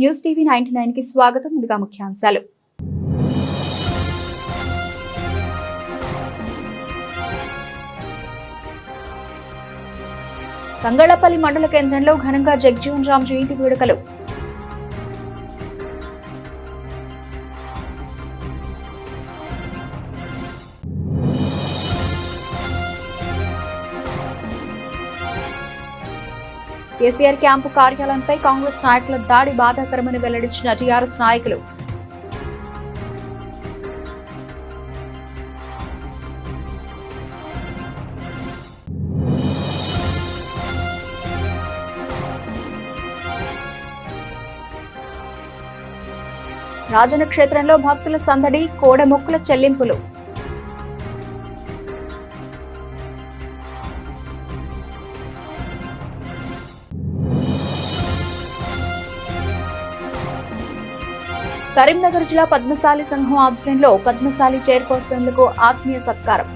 News TV 99 కి స్వాగతం. ముందుగా ముఖ్యాంశాలు. తంగళ్లపల్లి మండల కేంద్రంలో ఘనంగా జగ్జీవన్ రామ్ జయంతి వేడుకలు. కేసీఆర్ క్యాంపు కార్యాలయంపై కాంగ్రెస్ నాయకుల దాడి బాధాకరమని వెల్లడించిన టీఆర్ఎస్ నాయకులు. రాజన్న క్షేత్రంలో భక్తుల సందడి, కోడెమొక్కుల చెల్లింపులు. కరీంనగర్ జిల్లా పద్మశాలి సంఘం ఆధ్వర్యంలో పద్మశాలి చైర్పర్సన్లకు ఆత్మీయ సత్కారం.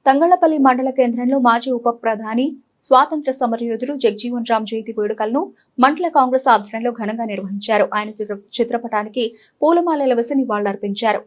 తంగళ్లపల్లి మండల కేంద్రంలో మాజీ ఉప ప్రధాని స్వాతంత్ర సమరయోధుడు జగ్జీవన్ రామ్ జయంతి వేడుకలను మండల కాంగ్రెస్ ఆధ్వర్యంలో ఘనంగా నిర్వహించారు. ఆయన చిత్రపటానికి పూలమాలలు వేసి నివాళులర్పించారు.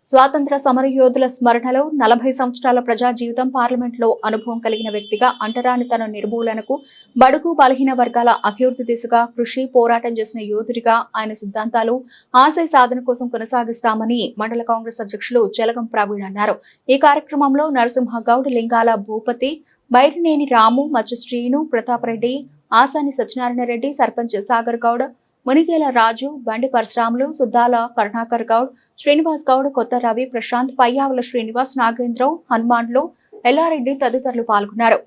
స్వాతంత్ర సమరయోధుల స్మరణలో 40 సంవత్సరాల ప్రజా జీవితం, పార్లమెంట్లో అనుభవం కలిగిన వ్యక్తిగా అంటరానితన నిర్మూలనకు, బడుగు బలహీన వర్గాల అభివృద్ధి దిశగా కృషి, పోరాటం చేసిన యోధుడిగా ఆయన సిద్ధాంతాలు ఆశయ సాధన కోసం కొనసాగిస్తామని మండల కాంగ్రెస్ అధ్యక్షులు జలగం ప్రవీణ్ అన్నారు. ఈ కార్యక్రమంలో నరసింహగౌడ్, లింగాల భూపతి, బైరినేని రాము, మచ్చు శ్రీను, ప్రతాపరెడ్డి, ఆసాని సత్యనారాయణ రెడ్డి, సర్పంచ్ సాగర్ గౌడ్, మునిగేల రాజు, బండి పరశురాములు, సుద్దాల కరుణాకర్ గౌడ్, శ్రీనివాస్ గౌడ్, కొత్త రవి, ప్రశాంత్, పయ్యావుల శ్రీనివాస్, నాగేంద్రరావు, హనుమాన్లు, ఎల్లారెడ్డి తదితరులు పాల్గొన్నారు.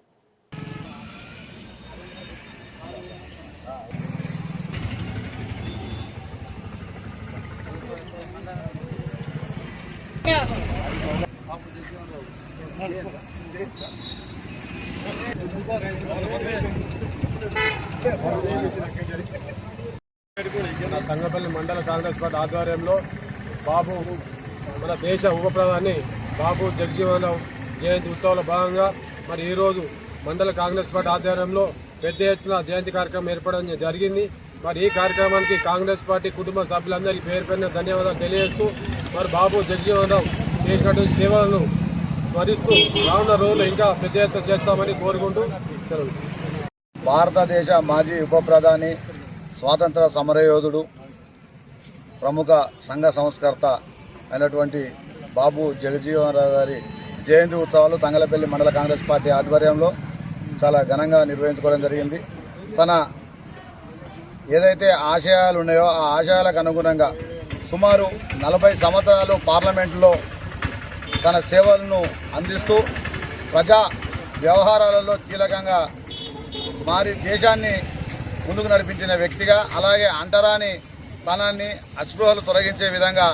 తంగళ్లపల్లి మండల కాంగ్రెస్ పార్టీ ఆధ్వర్యంలో బాబు మన దేశ ఉప ప్రధాని బాబు జగ్జీవన్ రామ్ జయంతి ఉత్సవాల భాగంగా మరి ఈరోజు మండల కాంగ్రెస్ పార్టీ ఆధ్వర్యంలో పెద్ద ఎత్తున జయంతి కార్యక్రమం ఏర్పడడం జరిగింది. మరి ఈ కార్యక్రమానికి కాంగ్రెస్ పార్టీ కుటుంబ సభ్యులందరికీ పేరు పేరున ధన్యవాదాలు తెలియజేస్తూ మరి బాబు జగ్జీవన్ రామ్ చేసినటువంటి సేవలను స్మరిస్తూ రానున్న రోజులు ఇంకా పెద్ద ఎత్తున చేస్తామని కోరుకుంటూ భారతదేశ మాజీ ఉప ప్రధాని, స్వాతంత్ర సమరయోధుడు, ప్రముఖ సంఘ సంస్కర్త అయినటువంటి బాబు జగజీవన్ రామ్ గారి జయంతి ఉత్సవాలు తంగళ్లపల్లి మండల కాంగ్రెస్ పార్టీ ఆధ్వర్యంలో చాలా ఘనంగా నిర్వహించుకోవడం జరిగింది. తన ఏదైతే ఆశయాలు ఉన్నాయో ఆ ఆశయాలకు అనుగుణంగా సుమారు 40 సంవత్సరాలు పార్లమెంటులో తన సేవలను అందిస్తూ ప్రజా వ్యవహారాలలో కీలకంగా మారి దేశాన్ని ముందుకు నడిపించిన వ్యక్తిగా, అలాగే అంటరాని తనాన్ని, అస్పృహలు తొలగించే విధంగా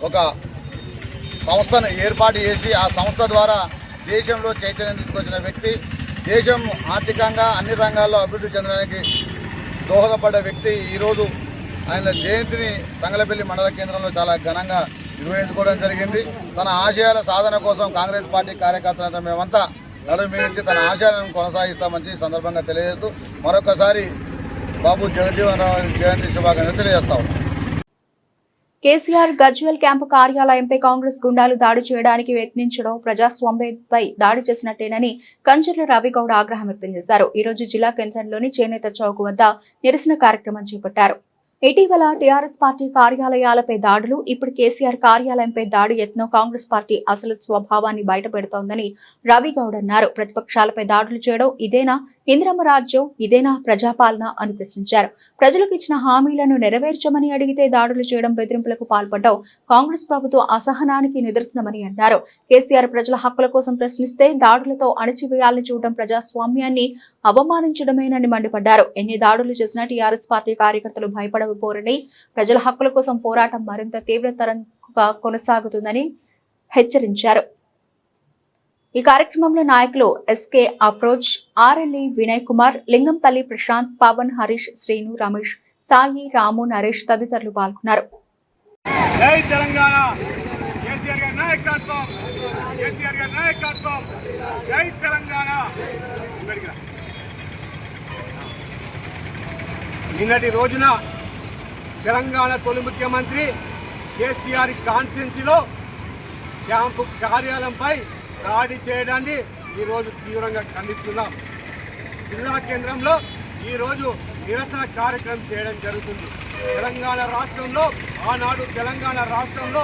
ఒక సంస్థను ఏర్పాటు చేసి ఆ సంస్థ ద్వారా దేశంలో చైతన్యం తీసుకొచ్చిన వ్యక్తి, దేశం ఆర్థికంగా అన్ని రంగాల్లో అభివృద్ధి చెందడానికి దోహదపడ్డ వ్యక్తి. ఈరోజు ఆయన జయంతిని తంగళ్లపల్లి మండల కేంద్రంలో చాలా ఘనంగా నిర్వహించుకోవడం జరిగింది. తన ఆశయాల సాధన కోసం కాంగ్రెస్ పార్టీ కార్యకర్తలతో మేమంతా నడుమించి తన ఆశయాలను కొనసాగిస్తామని సందర్భంగా తెలియజేస్తూ మరొకసారి బాబు జగజీవన్ రామ్ జయంతి శుభాకాంక్షలు తెలియజేస్తా ఉన్నాం. కేసీఆర్ గజ్వేల్ క్యాంపు కార్యాలయంపై కాంగ్రెస్ గుండాలు దాడి చేయడానికి యత్నించడం ప్రజాస్వామ్యంపై దాడి చేసినట్టేనని కంచర్ల రవిగౌడ్ ఆగ్రహం వ్యక్తం చేశారు. ఈ రోజు జిల్లా కేంద్రంలోని చేనేత చౌక్ వద్ద నిరసన కార్యక్రమం చేపట్టారు. ఇటీవల టీఆర్ఎస్ పార్టీ కార్యాలయాలపై దాడులు, ఇప్పుడు కేసీఆర్ కార్యాలయంపై దాడి యత్నం కాంగ్రెస్ పార్టీ అసలు స్వభావాన్ని బయటపెడుతోందని రవిగౌడ్ అన్నారు. ప్రతిపక్షాలపై దాడులు చేయడం ఇదేనా ఇందిరమ్మ రాజ్యం, ఇదేనా ప్రజాపాలన అని ప్రశ్నించారు. ప్రజలకు ఇచ్చిన హామీలను నెరవేర్చమని అడిగితే దాడులు చేయడం, బెదిరింపులకు పాల్పడడం కాంగ్రెస్ ప్రభుత్వ అసహనానికి నిదర్శనమని అన్నారు. కేసీఆర్ ప్రజల హక్కుల కోసం ప్రశ్నిస్తే దాడులతో అణచివేయాలని చూడడం ప్రజాస్వామ్యాన్ని అవమానించడమేనని మండిపడ్డారు. ఎన్ని దాడులు చేసినా టీఆర్ఎస్ పార్టీ కార్యకర్తలు భయపడ పోరని, ప్రజల హక్కుల కోసం పోరాటం మరింత తీవ్రతరంగా కొనసాగుతుందని హెచ్చరించారు. ఈ కార్యక్రమంలో నాయకులు ఎస్కే అప్రోచ్, ఆర్ఎల్ఈ వినయ్ కుమార్, లింగంపల్లి ప్రశాంత్, పవన్, హరీష్, శ్రీను, రమేష్, సాయి, రాము, నరేష్ తదితరులు పాల్గొన్నారు. జై తెలంగాణ. కేసీఆర్ గారి నాయకత్వం, కేసీఆర్ గారి నాయకత్వం. జై తెలంగాణ. నిన్నటి రోజున తెలంగాణ తొలి ముఖ్యమంత్రి కేసీఆర్ కాన్స్టిట్యున్సీలో క్యాంపు కార్యాలయంపై దాడి చేయడాన్ని ఈరోజు తీవ్రంగా ఖండిస్తున్నాం. జిల్లా కేంద్రంలో ఈరోజు నిరసన కార్యక్రమం చేయడం జరుగుతుంది. తెలంగాణ రాష్ట్రంలో ఆనాడు తెలంగాణ రాష్ట్రంలో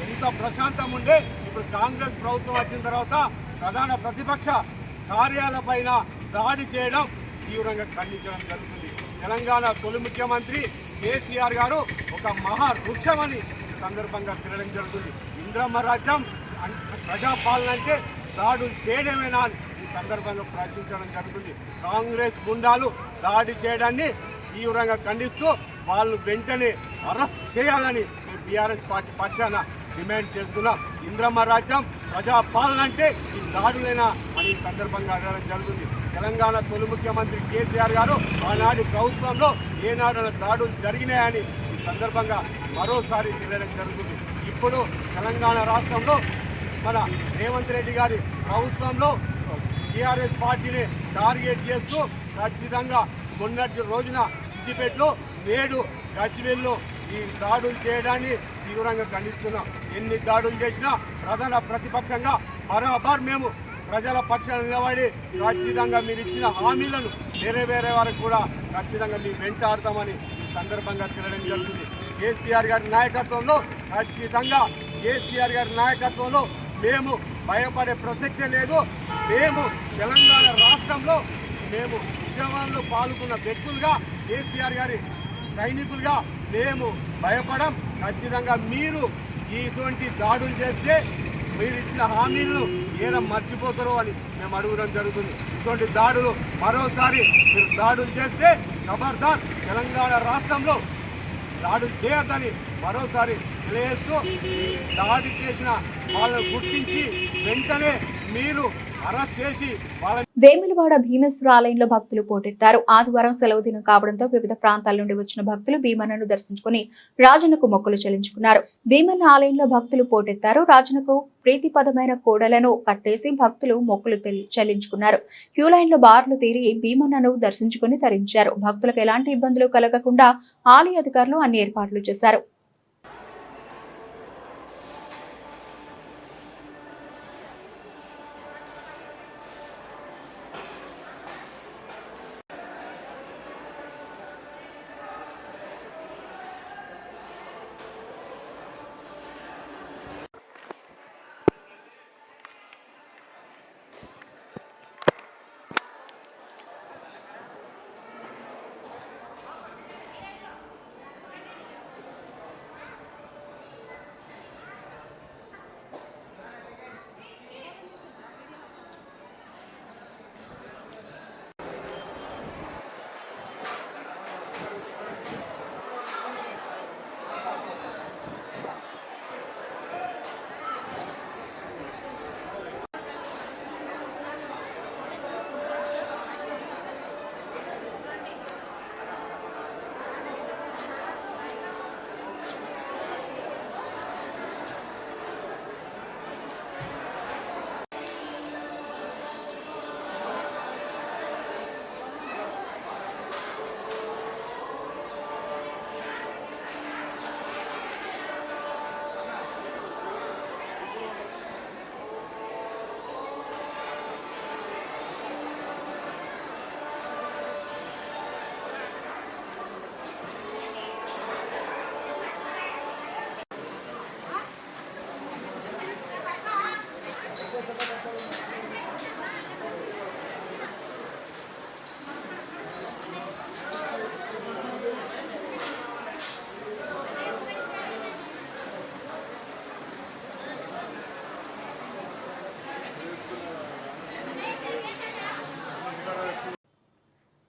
ఎంత ప్రశాంతం ఉండే, ఇప్పుడు కాంగ్రెస్ ప్రభుత్వం వచ్చిన తర్వాత ప్రధాన ప్రతిపక్ష కార్యాలపైన దాడి చేయడం తీవ్రంగా ఖండించడం జరుగుతుంది. తెలంగాణ తొలి ముఖ్యమంత్రి కేసీఆర్ గారు ఒక మహా వృక్షమని సందర్భంగా తిరగడం జరుగుతుంది. ఇంద్రమ్మ రాజ్యం ప్రజాపాలన అంటే దాడులు చేయడమేనా అని ఈ సందర్భంగా ప్రశ్నించడం జరుగుతుంది. కాంగ్రెస్ గుండాలు దాడి చేయడాన్ని తీవ్రంగా ఖండిస్తూ వాళ్ళు వెంటనే అరెస్ట్ చేయాలని మేము బీఆర్ఎస్ పార్టీ పక్షాన డిమాండ్ చేస్తున్నాం. ఇంద్రమ్మ రాజ్యం ప్రజాపాలన అంటే ఈ దాడులేనా అని ఈ సందర్భంగా అడగడం జరుగుతుంది. తెలంగాణ తొలి ముఖ్యమంత్రి కేసీఆర్ గారు ఆనాటి ప్రభుత్వంలో ఏనాడు దాడులు జరిగినాయని ఈ సందర్భంగా మరోసారి తెలియడం జరుగుతుంది. ఇప్పుడు తెలంగాణ రాష్ట్రంలో మన రేవంత్ రెడ్డి గారి ప్రభుత్వంలో టీఆర్ఎస్ పార్టీని టార్గెట్ చేస్తూ ఖచ్చితంగా మొన్నటి రోజున సిద్దిపేటలో, నేడు గజ్వేల్లో ఈ దాడులు చేయడాన్ని తీవ్రంగా ఖండిస్తున్నాం. ఎన్ని దాడులు చేసినా ప్రధాన ప్రతిపక్షంగా బరాబర్ మేము ప్రజల పక్షాన నిలబడి ఖచ్చితంగా మీరు ఇచ్చిన హామీలను నెరవేరే వరకు కూడా ఖచ్చితంగా మేము వెంటాడతామని ఈ సందర్భంగా తెలియడం జరుగుతుంది. కేసీఆర్ గారి నాయకత్వంలో ఖచ్చితంగా కేసీఆర్ గారి నాయకత్వంలో మేము భయపడే ప్రసక్తే లేదు. మేము తెలంగాణ రాష్ట్రంలో మేము ఉద్యమాల్లో పాల్గొన్న వ్యక్తులుగా, కేసీఆర్ గారి సైనికులుగా మేము భయపడం. ఖచ్చితంగా మీరు ఇటువంటి దాడులు చేస్తే మీరు ఇచ్చిన హామీలను ఏదో మర్చిపోతారో అని మేము అడగడం జరుగుతుంది. ఇటువంటి దాడులు మరోసారి మీరు దాడులు చేస్తే ఖబర్దార్ తెలంగాణ రాష్ట్రంలో దాడులు చేయొద్దని మరోసారి తెలియజేస్తూ దాడి చేసిన వాళ్ళని గుర్తించి వెంటనే మీరు అరెస్ట్ చేసి వాళ్ళ వేములవాడ భీమేశ్వర ఆలయంలో భక్తులు పోటెత్తారు. ఆదివారం సెలవు దినం కావడంతో వివిధ ప్రాంతాల నుండి వచ్చిన భక్తులు భీమన్నను దర్శించుకుని రాజన్నకు మొక్కులు చెల్లించుకున్నారు. భీమన్న ఆలయంలో భక్తులు పోటెత్తారు. రాజన్నకు ప్రీతిపదమైన కోడలను కట్టేసి భక్తులు మొక్కులు చెల్లించుకున్నారు. క్యూ లైన్ లో బార్లు తీరి భీమన్నను దర్శించుకుని తరించారు. భక్తులకు ఎలాంటి ఇబ్బందులు కలగకుండా ఆలయ అధికారులు అన్ని ఏర్పాట్లు చేశారు.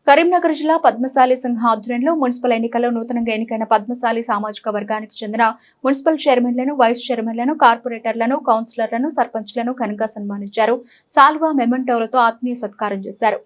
కరీంనగర్ జిల్లా పద్మశాలి సంఘ ఆధ్వర్యంలో మున్సిపల్ ఎన్నికల్లో నూతనంగా ఎన్నికైన పద్మశాలి సామాజిక వర్గానికి చెందిన మున్సిపల్ చైర్మన్లను, వైస్ చైర్మన్లను, కార్పొరేటర్లను, కౌన్సిలర్లను, సర్పంచ్లను ఘనంగా సన్మానించారు. సాల్వా మెమెంటోలతో ఆత్మీయ సత్కారం చేశారు.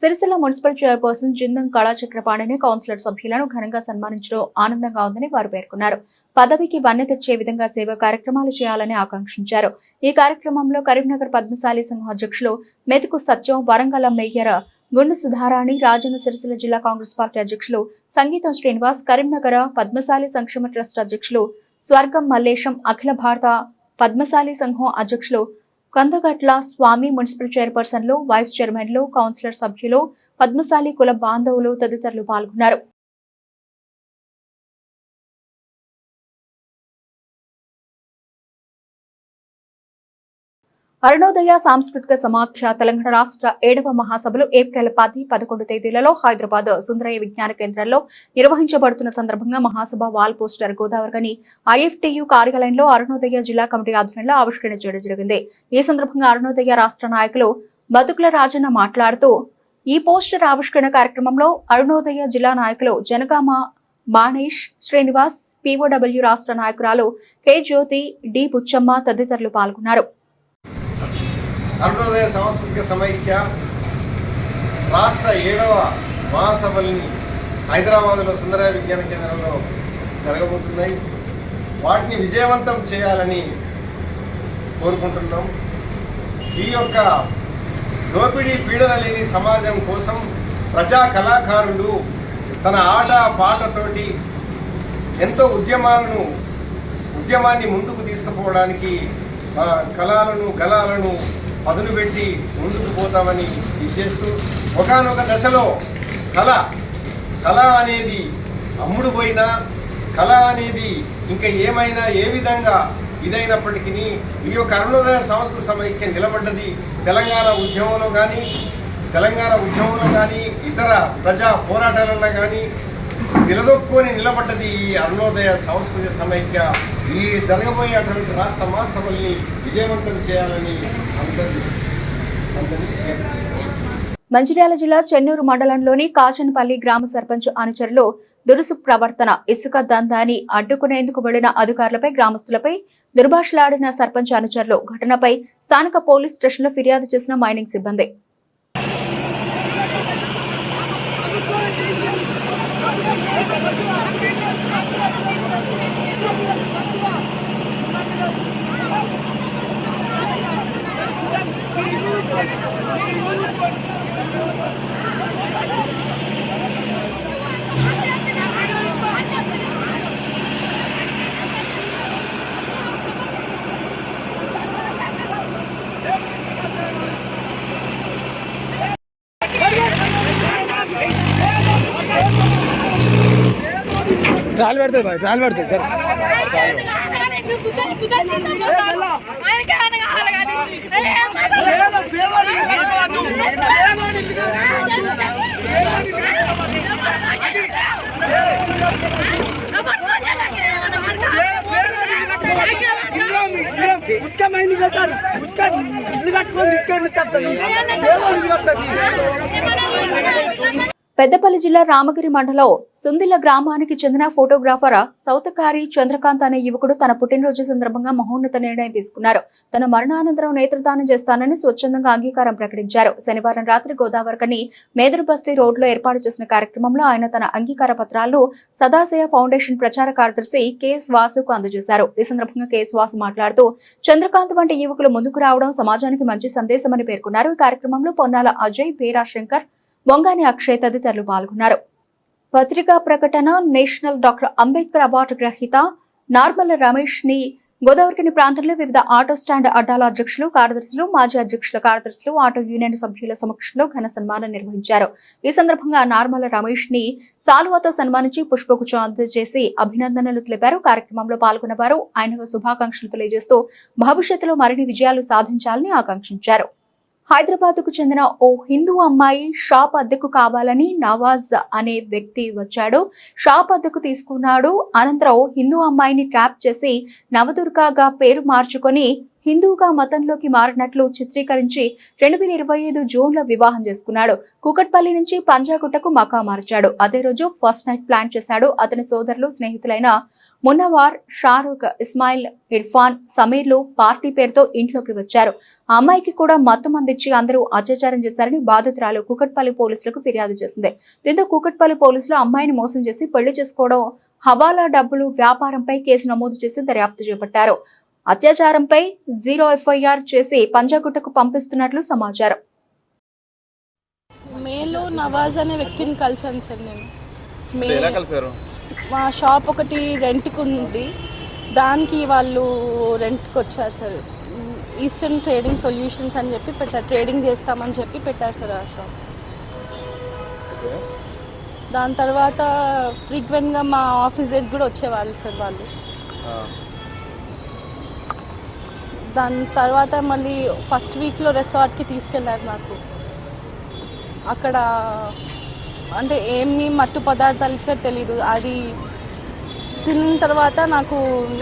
సిరిసిల్ల మున్సిపల్ చైర్పర్సన్ జిందం కళాచక్రపాణిని కౌన్సిలర్ సభ్యులను ఘనంగా సన్మానించడం ఆనందంగా ఉందని వారు పేర్కొన్నారు. పదవికి వన్నె తెచ్చే విధంగా సేవా కార్యక్రమాలు చేయాలని ఆకాంక్షించారు. ఈ కార్యక్రమంలో కరీంనగర్ పద్మశాలి సంఘం అధ్యక్షులు మెతుకు సత్యం, వరంగల్ మేయర్ గుండు సుధారాణి, రాజన్న సిరిసిల్ల జిల్లా కాంగ్రెస్ పార్టీ అధ్యక్షులు సంగీతం శ్రీనివాస్, కరీంనగర్ పద్మశాలి సంక్షేమ ట్రస్ట్ అధ్యక్షులు స్వర్గం మల్లేశం, అఖిల భారత పద్మశాలి సంఘం అధ్యక్షులు కందగట్ల స్వామి, మున్సిపల్ చైర్పర్సన్లు, వైస్ చైర్మన్లు, కౌన్సిలర్ సభ్యులు, పద్మశాలి కుల బాంధవులు తదితరులు పాల్గొన్నారు. అరుణోదయ సాంస్కృతిక సమాఖ్య తెలంగాణ రాష్ట్ర 7వ మహాసభలు ఏప్రిల్ 10, 11 తేదీలలో హైదరాబాద్ సుందరయ్య విజ్ఞాన కేంద్రంలో నిర్వహించబడుతున్న సందర్భంగా మహాసభ వాల్ పోస్టర్ గోదావరిగని IFTU కార్యాలయంలో అరుణోదయ జిల్లా కమిటీ ఆధ్వర్యంలో ఆవిష్కరణ చేయడం జరిగింది. ఈ సందర్భంగా అరుణోదయ రాష్ట్ర నాయకులు బతుకుల రాజన్న మాట్లాడుతూ ఈ పోస్టర్ ఆవిష్కరణ కార్యక్రమంలో అరుణోదయ జిల్లా నాయకులు జనగామ మానేష్, శ్రీనివాస్, POW రాష్ట్ర నాయకురాలు K జ్యోతి, D బుచ్చమ్మ తదితరులు పాల్గొన్నారు. అరుణోదయ సాంస్కృతిక సమైక్య రాష్ట్ర 7వ మహాసభల్ని హైదరాబాద్లో సుందరయ్య విజ్ఞాన కేంద్రంలో జరగబోతున్నాయి. వాటిని విజయవంతం చేయాలని కోరుకుంటున్నాం. ఈ యొక్క దోపిడీ పీడన లేని సమాజం కోసం ప్రజా కళాకారులు తన ఆట పాటతోటి ఎంతో ఉద్యమాన్ని ముందుకు తీసుకుపోవడానికి కళలను గలాలను పదును పెట్టి ముందుకు పోతామని చేస్తూ ఒకానొక దశలో కళ అనేది అమ్ముడు పోయినా, కళ అనేది ఇంకా ఏమైనా ఏ విధంగా ఇదైనప్పటికీ ఈ యొక్క అరుణోదయ సంస్కృతి సమైక్య నిలబడ్డది తెలంగాణ ఉద్యమంలో కానీ ఇతర ప్రజా పోరాటాలలో కానీ నిలదొక్కుని నిలబడ్డది ఈ అరుణోదయ సాంస్కృతిక సమైక్య. ఈ జరగబోయేటువంటి రాష్ట్ర మహాసభల్ని విజయవంతం చేయాలని అందరినీ మంచిర్యాల జిల్లా చెన్నూరు మండలంలోని కాచనపల్లి గ్రామ సర్పంచ్ అనుచరులు దురుసు ప్రవర్తన, ఇసుక దందాన్ని అడ్డుకునేందుకు వెళ్లిన అధికారులపై, గ్రామస్తులపై దుర్భాషలాడిన సర్పంచ్ అనుచరులు. ఘటనపై స్థానిక పోలీస్ స్టేషన్లో ఫిర్యాదు చేసిన మైనింగ్ సిబ్బంది. ట్రాల్ పెడతాయి భాయ్, ట్రాల్ పెడతాయి. పెద్దపల్లి జిల్లా రామగిరి మండలం సుందిల గ్రామానికి చెందిన ఫోటోగ్రాఫర్ సౌతకారి చంద్రకాంత్ అనే యువకుడు తన పుట్టినరోజు సందర్భంగా మహోన్నత నిర్ణయం తీసుకున్నారు. తన మరణానంతరం నేత్రదానం చేస్తానని స్వచ్ఛందంగా అంగీకారం ప్రకటించారు. శనివారం రాత్రి గోదావరికని మేదర్ బస్తీ రోడ్లో ఏర్పాటు చేసిన కార్యక్రమంలో ఆయన తన అంగీకార పత్రాలను సదాశయ ఫౌండేషన్ ప్రచార కార్యదర్శి కెఎస్ వాసుకు అందజేశారు. ఈ సందర్భంగా కెఎస్ వాసు మాట్లాడుతూ చంద్రకాంత్ వంటి యువకులు ముందుకు రావడం సమాజానికి మంచి సందేశమని పేర్కొన్నారు. ఈ కార్యక్రమంలో పొన్నాల అజయ్, బీరా శంకర్, బొంగాని అక్షయ్ తదితరులు పాల్గొన్నారు. పత్రికా ప్రకటన. నేషనల్ డాక్టర్ అంబేద్కర్ అవార్డు గ్రహీత నార్మల్ రమేష్ ని గోదావరికని ప్రాంతంలో వివిధ ఆటో స్టాండ్ అడ్డాల అధ్యక్షులు, కార్యదర్శులు, మాజీ అధ్యక్షుల కార్యదర్శులు, ఆటో యూనియన్ సభ్యుల సమక్షంలో ఘన సన్మానం నిర్వహించారు. ఈ సందర్భంగా నార్మల్ రమేష్ ని సాలువాతో సన్మానించి పుష్పగుచ్చం అందజేసి అభినందనలు తెలిపారు. కార్యక్రమంలో పాల్గొన్న వారు ఆయనకు శుభాకాంక్షలు తెలియజేస్తూ భవిష్యత్తులో మరిన్ని విజయాలు సాధించాలని ఆకాంక్షించారు. హైదరాబాద్ కు చెందిన ఓ హిందూ అమ్మాయి షాప్ అద్దెకు కావాలని నవాజ్ అనే వ్యక్తి వచ్చాడు. షాప్ అద్దెకు తీసుకున్నాడు. అనంతరం హిందూ అమ్మాయిని ట్రాప్ చేసి నవదుర్గగా పేరు మార్చుకొని హిందూగా మతంలోకి మారినట్లు చిత్రీకరించి 2025 జూన్లో వివాహం చేసుకున్నాడు. కూకట్పల్లి నుంచి పంజాగుట్టకు మకా మార్చాడు. అదే రోజు ఫస్ట్ నైట్ ప్లాన్ చేశాడు. అతని సోదరులు, స్నేహితులైన మున్నవార్, షారూక్, ఇస్మాయిల్, ఇర్ఫాన్, సమీర్లు పార్టీ పేరుతో ఇంట్లోకి వచ్చారు. ఆ అమ్మాయికి కూడా మత్తు మందిచ్చి అందరూ అత్యాచారం చేశారని బాధితురాలు కూకట్పల్లి పోలీసులకు ఫిర్యాదు చేసింది. దీంతో కూకట్పల్లి పోలీసులు అమ్మాయిని మోసం చేసి పెళ్లి చేసుకోవడం, హవాలా డబ్బులు వ్యాపారంపై కేసు నమోదు చేసి దర్యాప్తు చేపట్టారు. అత్యాచారంపై 0 FIR చేసి పంజాగుట్టకు పంపిస్తున్నట్లు సమాచారం. మేలో నవాజ్ అనే వ్యక్తిని కలిసాను సార్ నేను. మా షాప్ ఒకటి రెంట్కి ఉంది, దానికి వాళ్ళు రెంట్కి వచ్చారు సార్. ఈస్టర్న్ ట్రేడింగ్ సొల్యూషన్స్ అని చెప్పి పెట్టారు, ట్రేడింగ్ చేస్తామని చెప్పి పెట్టారు సార్ ఆ షాప్. దాని తర్వాత ఫ్రీక్వెంట్గా మా ఆఫీస్ దగ్గర కూడా వచ్చేవాళ్ళు సార్ వాళ్ళు. దాని తర్వాత మళ్ళీ ఫస్ట్ వీక్లో రిసార్ట్కి తీసుకెళ్ళారు నాకు. అక్కడ అంటే ఏమి మత్తు పదార్థాలు ఇచ్చారో తెలీదు. అది తిన్న తర్వాత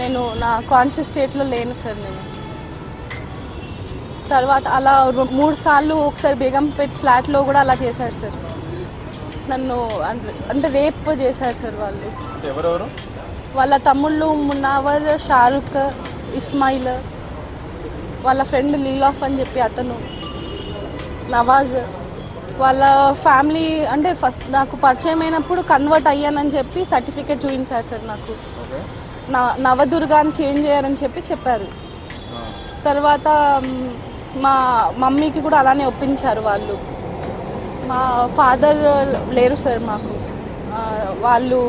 నేను నా కాన్షియస్ స్టేట్లో లేను సార్. నేను తర్వాత అలా 3 సార్లు ఒకసారి బేగంపేట్ ఫ్లాట్లో కూడా అలా చేశారు సార్. నన్ను అంటే రేప్ చేశారు సార్ వాళ్ళు. ఎవరెవరు? వాళ్ళ తమ్ముళ్ళు మున్నావర్, షారుఖ్, ఇస్మాయిల్, వాళ్ళ ఫ్రెండ్ లీలాఫ్ అని చెప్పి అతను, నవాజ్. వాళ్ళ ఫ్యామిలీ అంటే ఫస్ట్ నాకు పరిచయం అయినప్పుడు కన్వర్ట్ అయ్యానని చెప్పి సర్టిఫికేట్ చూపించారు సార్ నాకు. నవదుర్గాని చేంజ్ చేయాలని చెప్పారు. తర్వాత మా మమ్మీకి కూడా అలానే ఒప్పించారు వాళ్ళు. మా ఫాదర్ లేరు సార్ మాకు. వాళ్ళు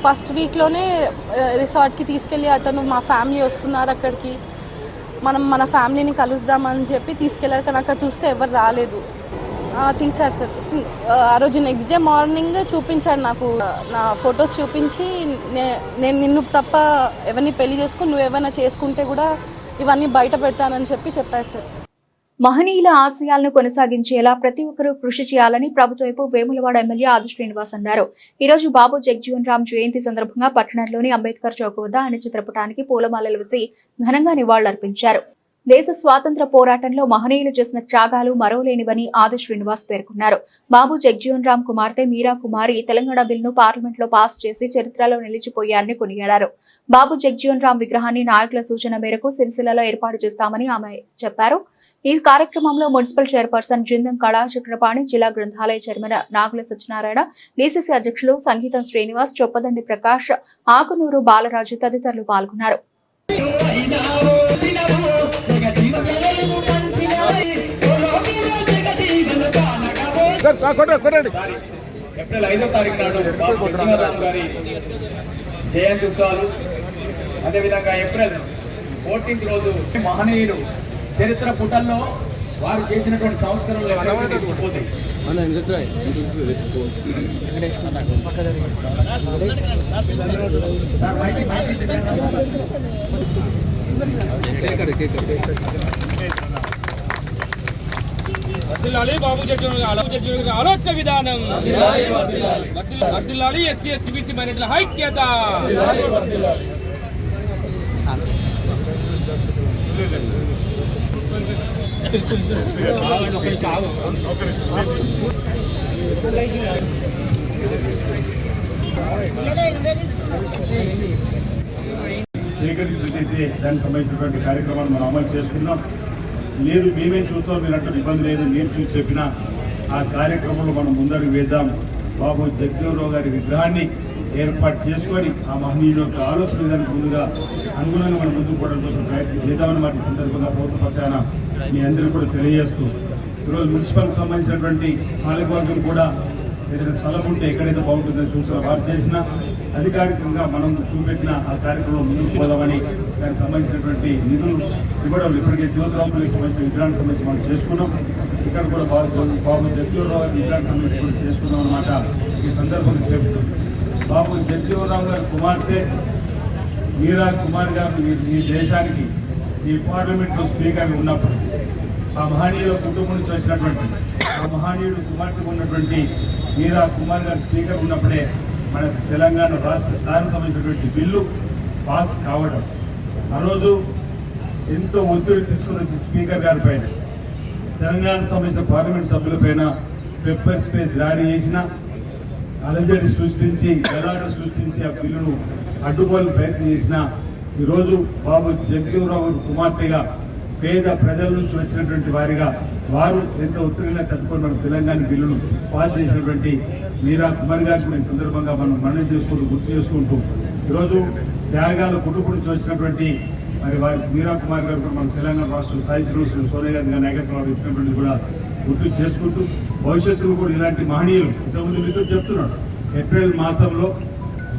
ఫస్ట్ వీక్లోనే రిసార్ట్కి తీసుకెళ్ళి అతను మా ఫ్యామిలీ వస్తున్నారు అక్కడికి, మన ఫ్యామిలీని కలుద్దామని చెప్పి తీసుకెళ్ళారు. కానీ అక్కడ చూస్తే ఎవరు రాలేదు. తీశారు సార్. ఆ రోజు నెక్స్ట్ డే మార్నింగ్ చూపించాడు నాకు. నా ఫొటోస్ చూపించి నేను నిన్ను తప్ప ఎవరిని పెళ్లి చేసుకుని నువ్వు ఏమైనా చేసుకుంటే కూడా ఇవన్నీ బయట పెడతానని చెప్పారు సార్. మహనీయుల ఆశయాలను కొనసాగించేలా ప్రతి ఒక్కరూ కృషి చేయాలని ప్రభుత్వపు వేములవాడ ఎమ్మెల్యే ఆది శ్రీనివాస్ అన్నారు. ఈ రోజు బాబు జగజీవన్ రామ్ జయంతి సందర్భంగా పట్టణంలోని అంబేద్కర్ చౌక్ వద్ద ఆయన చిత్రపటానికి పూలమాలలు వేసి ఘనంగా నివాళులర్పించారు. దేశ స్వాతంత్ర పోరాటంలో మహనీయులు చేసిన త్యాగాలు మరోలేనివని ఆది శ్రీనివాస్ పేర్కొన్నారు. బాబు జగజీవన్ రామ్ కుమార్తె మీరా కుమారి తెలంగాణ బిల్లును పార్లమెంట్లో పాస్ చేసి చరిత్రలో నిలిచిపోయారని కొనియాడారు. బాబు జగజీవన్ రామ్ విగ్రహాన్ని నాయకుల సూచన మేరకు సిరిసిల్లలో ఏర్పాటు చేస్తామని ఆమె చెప్పారు. ఈ కార్యక్రమంలో మున్సిపల్ చైర్పర్సన్ జిందం కళా చక్రపాణి, జిల్లా గ్రంథాలయ చైర్మన్ నాగుల సత్యనారాయణ, డీసీసీ అధ్యక్షులు సంగీతం శ్రీనివాస్, చొప్పదండి ప్రకాష్, ఆకునూరు బాలరాజు తదితరులు పాల్గొన్నారు. ఏప్రిల్ 5వ తారీఖు నాడు బాబు జగజీవన్ రామ్ గారి జయంతి ఉత్సవాలు, అదేవిధంగా ఏప్రిల్ 14th రోజు మహనీయులు చరిత్ర పుటల్లో వారు చేసినటువంటి సంస్కరణలు ఎప్పటికీ నిలిచిపోతాయి. వర్ధిల్లాలి బాబు జగజీవన్ ఆలోచన విధానం, వర్ధిల్లాలి ఎస్సీ ఎస్టీ బీసీ మైనారిటీల ఐక్యత. సేకరించినట్లయితే దానికి సంబంధించినటువంటి కార్యక్రమాలు మనం అమలు చేసుకున్నాం. లేదు మేమే చూస్తాం, మీరు అంటే ఇబ్బంది లేదు, మీరు చూసి చెప్పినా ఆ కార్యక్రమంలో మనం ముందడుగు వేద్దాం. బాబు జగజీవన్ రామ్ గారి విగ్రహాన్ని ఏర్పాటు చేసుకొని ఆ మహనీయుల యొక్క ఆలోచన విధానికి ముందుగా అనుగుణంగా మనం ముందుకు పోవడం కోసం ప్రయత్నం చేద్దామని మాట సందర్భంగా ప్రభుత్వ పక్షాన మీ అందరూ కూడా తెలియజేస్తూ, ఈరోజు మున్సిపల్ సంబంధించినటువంటి పాలకవర్గం కూడా ఏదైనా స్థలం ఉంటే ఎక్కడైతే బాగుంటుందని చూసిన వారు చేసిన అధికారికంగా మనం చూపెట్టిన ఆ కార్యక్రమం ముందుకు పోదామని దానికి సంబంధించినటువంటి నిధులు ఇవ్వడం ఇప్పటికే జ్యోతిరావుకి సంబంధించిన విగ్రహానికి సంబంధించి మనం చేసుకున్నాం. ఇక్కడ కూడా బాబు జగజీవన్ రామ్ విగ్రహానికి సంబంధించి కూడా చేసుకున్నాం అన్నమాట ఈ సందర్భంగా చెప్తూ, బాబు జగజీవన్ రామ్ గారి కుమార్తె మీరా కుమార్ గారు ఈ దేశానికి ఈ పార్లమెంట్లో స్పీకర్గా ఉన్నప్పుడు ఆ మహనీయుల కుటుంబం నుంచి వచ్చినటువంటి ఆ మహనీయుడు కుమార్తె ఉన్నటువంటి మీరా కుమార్ గారు స్పీకర్ ఉన్నప్పుడే మన తెలంగాణ రాష్ట్ర సాధన సంబంధించినటువంటి బిల్లు పాస్ కావడం. ఆ రోజు ఎంతో ఒత్తిడి తీసుకుని వచ్చి స్పీకర్ గారి పైన, తెలంగాణ సంబంధించిన పార్లమెంట్ సభ్యులపైన పెప్పర్ స్ప్రే దాడి చేసిన, అలజడి సృష్టించి గలాట సృష్టించి ఆ బిల్లును అడ్డుకోవాలని ప్రయత్నం చేసిన, ఈరోజు బాబు జగజీవనరావు కుమార్తెగా పేద ప్రజల నుంచి వచ్చినటువంటి వారిగా వారు ఎంత ఒత్తిడిగా తట్టుకొని మన తెలంగాణ బిల్లును పాస్ చేసినటువంటి మీరా కుమార్ గారికి ఈ సందర్భంగా మనం మనవి చేసుకుంటూ గుర్తు చేసుకుంటూ ఈరోజు త్యాగాల కుటుంబం నుంచి వచ్చినటువంటి మరి వారి మీరా కుమార్ గారు కూడా మన తెలంగాణ రాష్ట్ర సాహిత్య సోనియా గాంధీ గారి నాయకత్వంలో ఇచ్చినటువంటి కూడా గుర్తు చేసుకుంటూ భవిష్యత్తులో కూడా ఇలాంటి మహనీయులు ఇంతకుముందు మీతో చెప్తున్నాడు. ఏప్రిల్ మాసంలో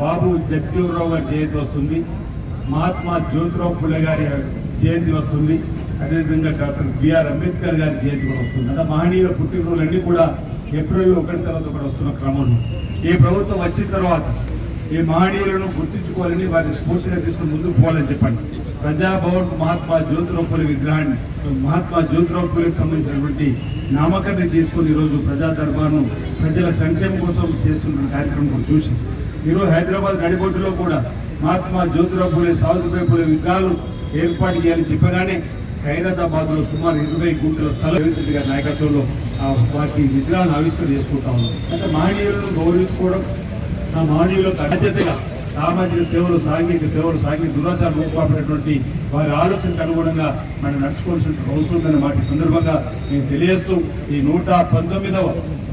బాబు జగజీవనరావు గారి జయంతి వస్తుంది, మహాత్మా జ్యోతిరావు ఫులే గారి జయంతి వస్తుంది, అదేవిధంగా డాక్టర్ బిఆర్ అంబేద్కర్ గారి జయంతి కూడా వస్తుంది. అంటే మహనీయుల పుట్టినరోజులన్నీ కూడా ఏప్రిల్ 1 తర్వాత ఒకటి వస్తున్న క్రమంలో ఈ ప్రభుత్వం వచ్చిన తర్వాత ఈ మహనీయులను గుర్తించుకోవాలని వారిని స్ఫూర్తిగా తీసుకుని ముందుకు పోవాలని చెప్పండి. ప్రజాభవన్ మహాత్మా జ్యోతిరావు ఫులే విగ్రహాన్ని మహాత్మా జ్యోతిరావు ఫులేకి సంబంధించినటువంటి నామకరణం చేసుకుని ఈరోజు ప్రజా దర్బార్ను ప్రజల సంక్షేమం కోసం చేస్తున్న కార్యక్రమం చూసి ఈరోజు హైదరాబాద్ నడిబొడ్డులో కూడా మహాత్మా జ్యోతిరావు ఫులే, సావిత్రిబాయి ఫులే విగ్రహాలు ఏర్పాటు చేయాలని చెప్పగానే ఖైరతాబాద్ లో సుమారు 20 గుంటల స్థలం గారి నాయకత్వంలో వాటి విగ్రహాలను ఆవిష్కరణ చేసుకుంటా ఉన్నాం. అంటే మహనీయులను గౌరవించుకోవడం, ఆ మహనీయులకు అడ్డజతగా సామాజిక సేవలు, సాంఘిక సేవలు, సాంఘిక దురాచారం రూపాపడినటువంటి వారి ఆలోచనకు అనుగుణంగా మనం నడుచుకోవాల్సిన అవసరం ఉందన్న మాట సందర్భంగా నేను తెలియజేస్తూ ఈ 119వ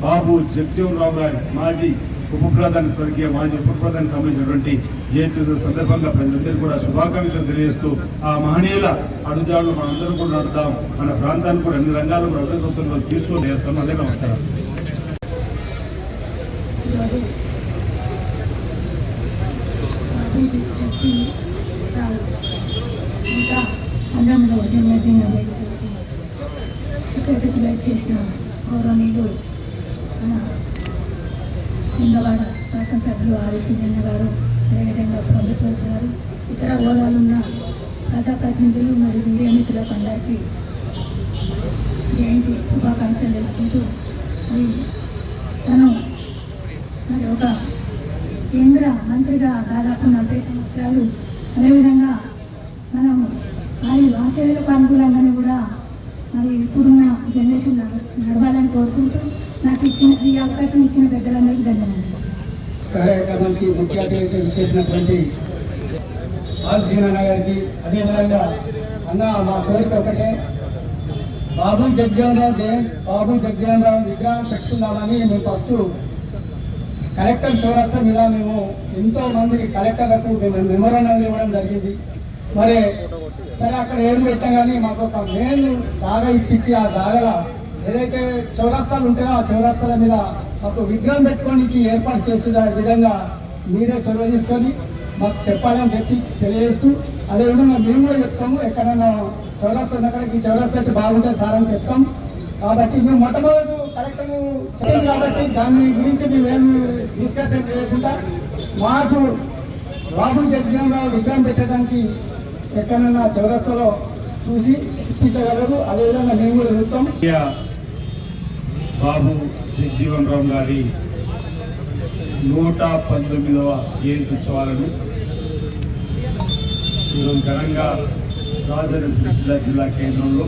బాబు జగజీవనరావు గారి మాజీ ఉప ప్రధాని స్వర్గీయ మాజీ ఉప ప్రధానికి సంబంధించినటువంటి జయంతి సందర్భంగా ప్రజలందరూ కూడా శుభాకాంక్షలు తెలియజేస్తూ ఆ మహనీయుల అడుగుజాడలు మనందరం కూడా నడుద్దాం, మన ప్రాంతాన్ని కూడా అన్ని రంగాల్లో కూడా అభివృద్ధిలో తీసుకొని చేస్తాం. అదే నమస్కారం. చేసిన గౌరవనీయులు మన ఇందవాడ శాసనసభ్యులు ఆర్ఎస్ జన్న గారు, అదేవిధంగా ప్రభుత్వ గారు, ఇతర హోదాలున్న ప్రజాప్రతినిధులు మరియు మీడియా మిత్రులకు అందరికీ జయంతి శుభాకాంక్షలు తెలుపుకుంటూ తను మరి ఒక కేంద్ర మంత్రిగా దాదాపు 40 సంవత్సరాలు, అదేవిధంగా మనం వారి ఆశయాలకు అనుకూలంగానే కూడా మరి ఇప్పుడున్న జనరేషన్ నడవాలని కోరుకుంటూ నాకు ఈ అవకాశం ఇచ్చిన పెద్దలందరికీ ధన్యవాదాలు. కార్యక్రమానికి ముఖ్య అతిథిగా చేసినటువంటి ఆర్సీనాన్న గారికి, అదేవిధంగా అన్న మా కోరిక ఒకటే, బాబు జగజీవనరావు విగ్రహం పెట్టుకుందామని మేము ఫస్ట్ కలెక్టర్ చౌరస్తా మీద మేము ఎంతో మంది కలెక్టర్లకు మెమోరాండం ఇవ్వడం జరిగింది. మరి సరే అక్కడ ఏం పెట్టాం కానీ మాకు ఒక మెయిన్ జాగా ఇప్పించి ఆ జాగా ఏదైతే చౌరస్తాలు ఉంటాయో ఆ చౌరస్తాల మీద మాకు విగ్రహం పెట్టుకోనికి ఏర్పాటు చేసే విధంగా మీరే చొరవ తీసుకొని మాకు చెప్పాలని చెప్పి తెలియజేస్తూ, అదేవిధంగా మేము కూడా చెప్తాము, ఎక్కడైనా చౌరస్తా ఉన్నక్కడికి చౌరస్తా అయితే బాగుంటుంది సార్ అని చెప్తాం. కాబట్టి మేము మొట్టమొదటి కలెక్టర్ చెప్పాం కాబట్టి దాని గురించి మేమేమి డిస్కషన్ చేయకుండా మాకు బాబు జగజీవనరావు విగ్రహం పెట్టడానికి ఎక్కడైనా చౌరస్తాలో చూసి ఇప్పించగలరు. అదేవిధంగా మేము కూడా చెప్తాం. బాబు జగజీవనరావు గారి 119వ జయంతి ఉత్సవాలను ఈరోజు ఘనంగా రాజన్న సిరిసిల్ల జిల్లా కేంద్రంలో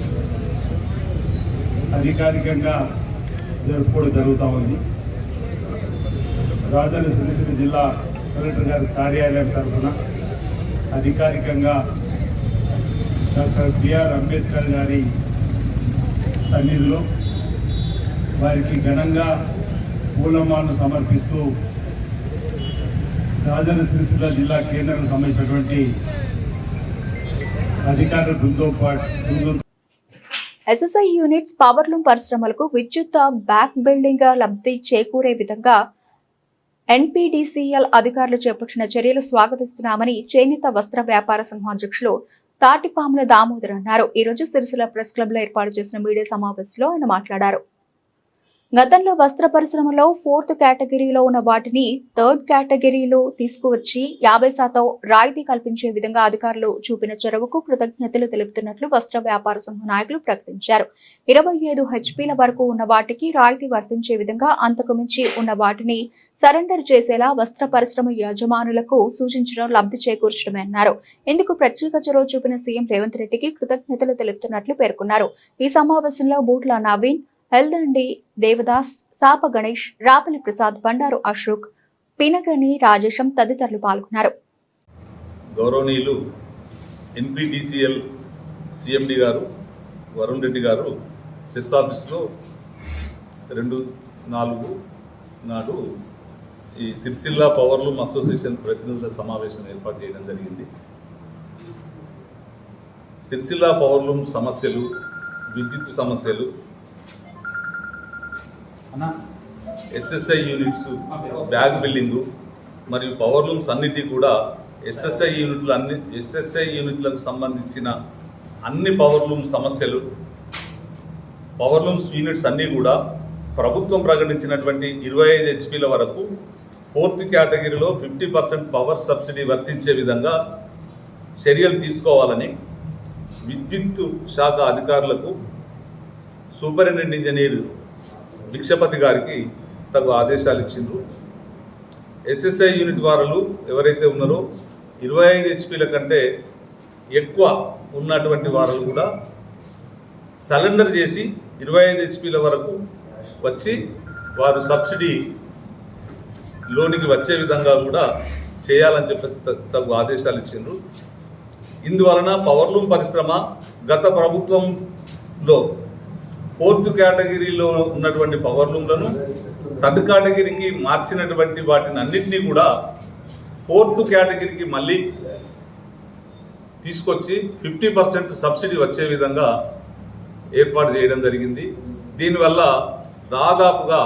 అధికారికంగా జరుపుకోవడం జరుగుతూ ఉంది. రాజన్న సిరిసిల్ల జిల్లా కలెక్టర్ గారి కార్యాలయం తరఫున అధికారికంగా డాక్టర్ బిఆర్ అంబేద్కర్ గారి సన్నిధిలో వారికి ఘనంగా పూలమాలను సమర్పిస్తూ రాజన్న సిరిసిల్ల జిల్లా కేంద్రానికి సంబంధించినటువంటి అధికార బృందం ఎస్ఎస్ఐ యూనిట్స్ పవర్లూమ్ పరిశ్రమలకు విద్యుత్ బ్యాక్ బిల్డింగ్ లబ్ధి చేకూరే విధంగా ఎన్పీడీసీఎల్ అధికారులు చేపట్టిన చర్యలు స్వాగతిస్తున్నామని చేనేత వస్త్ర వ్యాపార సంఘం అధ్యక్షులు తాటిపాముల దామోదర్ అన్నారు. ఈ రోజు సిరిసిల్ల ప్రెస్ క్లబ్ లో ఏర్పాటు చేసిన మీడియా సమావేశంలో ఆయన మాట్లాడారు. గతంలో వస్త్ర పరిశ్రమలో 4th కేటగిరీలో ఉన్న వాటిని 3rd కేటగిరీలో తీసుకువచ్చి 50% రాయితీ కల్పించే విధంగా అధికారులు చూపిన చొరవకు కృతజ్ఞతలు తెలుపుతున్నట్లు వస్త్ర వ్యాపార సంఘ నాయకులు ప్రకటించారు. 25 హెచ్పీల వరకు ఉన్న వాటికి రాయితీ వర్తించే విధంగా అంతకు మించి ఉన్న వాటిని సరెండర్ చేసేలా వస్త్ర పరిశ్రమ యజమానులకు సూచించడం లబ్ధి చేకూర్చడమే అన్నారు. ఇందుకు ప్రత్యేక చొరవ చూపిన సీఎం రేవంత్ రెడ్డికి కృతజ్ఞతలు తెలుపుతున్నట్లు పేర్కొన్నారు. ఈ సమావేశంలో బూట్ల నవీన్, ఎల్దండి దేవదాస్, సాప గణేష్, రాపల్లి ప్రసాద్, బండారు అశోక్, పినగని రాజేశం తదితరులు పాల్గొన్నారు. గౌరవనీయులు NPDCL CMD గారు వరుణ్ రెడ్డి గారు సెస్ ఆఫీస్లో 2/4 నాడు ఈ సిరిసిల్ల పవర్లూమ్ అసోసియేషన్ ప్రతినిధుల సమావేశం ఏర్పాటు చేయడం జరిగింది. సిరిసిల్ల పవర్లూమ్ సమస్యలు, విద్యుత్ సమస్యలు, SSI యూనిట్స్ బ్యాగ్ బిల్డింగు మరియు పవర్ లూమ్స్ అన్నిటి కూడా SSI యూనిట్లకు సంబంధించిన అన్ని పవర్ లూమ్ సమస్యలు, పవర్ లూమ్స్ యూనిట్స్ అన్నీ కూడా ప్రభుత్వం ప్రకటించినటువంటి 25 హెచ్పీల వరకు 4th కేటగిరీలో 50% పవర్ సబ్సిడీ వర్తించే విధంగా చర్యలు తీసుకోవాలని విద్యుత్ శాఖ అధికారులకు సూపరింటెండెంట్ ఇంజనీర్ భిక్షపతి గారికి తగు ఆదేశాలు ఇచ్చిండ్రు. SSI యూనిట్ వారు ఎవరైతే ఉన్నారో 25 హెచ్పీల కంటే ఎక్కువ ఉన్నటువంటి వారు కూడా సరెండర్ చేసి 25 హెచ్పీల వరకు వచ్చి వారు సబ్సిడీ లోనికి వచ్చే విధంగా కూడా చేయాలని చెప్పి తగు ఆదేశాలు ఇచ్చిండ్రు. ఇందువలన పవర్లూమ్ పరిశ్రమ గత ప్రభుత్వంలో 4th కేటగిరీలో ఉన్నటువంటి పవర్లూమ్లను 3rd కేటగిరీకి మార్చినటువంటి వాటిని అన్నింటినీ కూడా 4th కేటగిరీకి మళ్ళీ తీసుకొచ్చి 50% సబ్సిడీ వచ్చే విధంగా ఏర్పాటు చేయడం జరిగింది. దీనివల్ల దాదాపుగా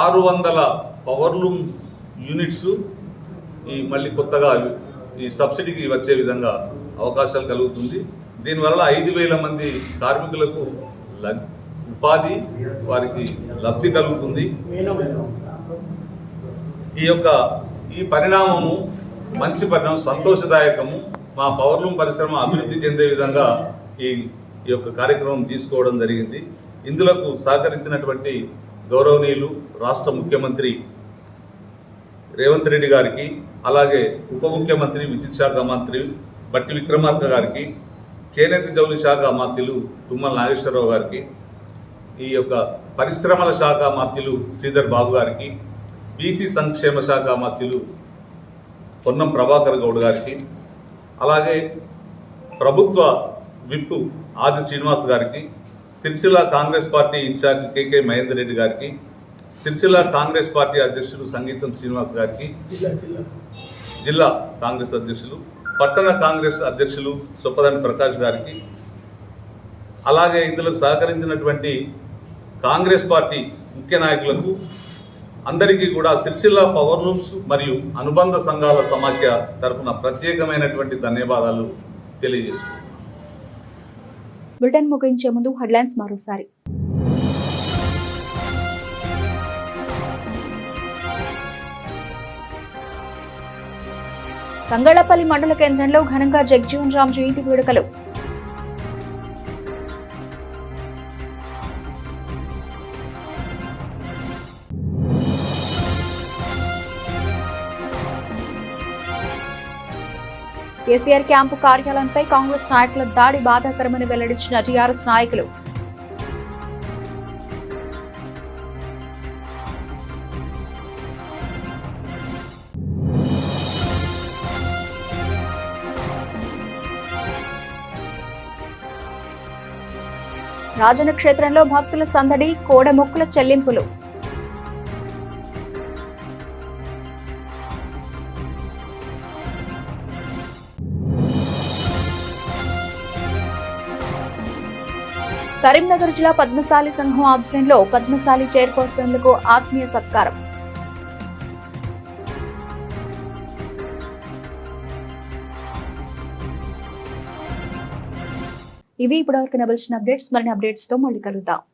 600 పవర్లూమ్ యూనిట్స్ మళ్ళీ కొత్తగా ఈ సబ్సిడీకి వచ్చే విధంగా అవకాశాలు కలుగుతుంది. దీనివల్ల 5,000 మంది కార్మికులకు ఉపాధి, వారికి లబ్ధి కలుగుతుంది. ఈ పరిణామము మంచి పరిణామం, సంతోషదాయకము. మా పవర్లూమ్ పరిశ్రమ అభివృద్ధి చెందే విధంగా ఈ యొక్క కార్యక్రమం తీసుకోవడం జరిగింది. ఇందులకు సహకరించినటువంటి గౌరవనీయులు రాష్ట్ర ముఖ్యమంత్రి రేవంత్ రెడ్డి గారికి, అలాగే ఉప ముఖ్యమంత్రి విద్యుత్ శాఖ మంత్రి బట్టి విక్రమార్క గారికి, చేనేత జౌళి శాఖ మంత్రులు తుమ్మల నాగేశ్వరరావు గారికి, ఈ యొక్క పరిశ్రమల శాఖ మంత్రులు శ్రీధర్ బాబు గారికి, బీసీ సంక్షేమ శాఖ మంత్రులు పొన్నం ప్రభాకర్ గౌడ్ గారికి, అలాగే ప్రభుత్వ విప్ ఆది శ్రీనివాస్ గారికి, Sircilla Congress party in charge KK Mahender Reddy గారికి, సిరిసిల్ల కాంగ్రెస్ పార్టీ అధ్యక్షులు సంగీతం శ్రీనివాస్ గారికి, జిల్లా కాంగ్రెస్ అధ్యక్షులు, పట్టణ కాంగ్రెస్ అధ్యక్షులు సొప్పదండి ప్రకాష్ గారికి, అలాగే ఇందులో సహకరించినటువంటి కాంగ్రెస్ పార్టీ ముఖ్య నాయకులకు అందరికీ కూడా సిరిసిల్ల పవర్ లూమ్స్ మరియు అనుబంధ సంఘాల సమాఖ్య తరఫున ప్రత్యేకమైనటువంటి ధన్యవాదాలు తెలియజేస్తున్నాను. బులెటిన్ ముగించే ముందు హెడ్లైన్స్ మరోసారి. తంగళ్లపల్లి మండల కేంద్రంలో ఘనంగా జగ్జీవన్ రామ్ జయంతి వేడుకలు. కేసీఆర్ క్యాంపు కార్యాలయంపై కాంగ్రెస్ నాయకుల దాడి బాధాకరమని వెల్లడించిన టీఆర్ఎస్ నాయకులు. రాజన్న క్షేత్రంలో భక్తుల సందడి, కోడమొక్కుల చెల్లింపులు. కరీంనగర్ జిల్లా పద్మశాలి సంఘం ఆధ్వర్యంలో పద్మశాలి చైర్పర్సన్లకు ఆత్మీయ సత్కారం. ఇవి ఇప్పటివరకు నవల్సిన అప్డేట్స్. మరిన్ని అప్డేట్స్ తో మళ్ళీ కలుద్దాం.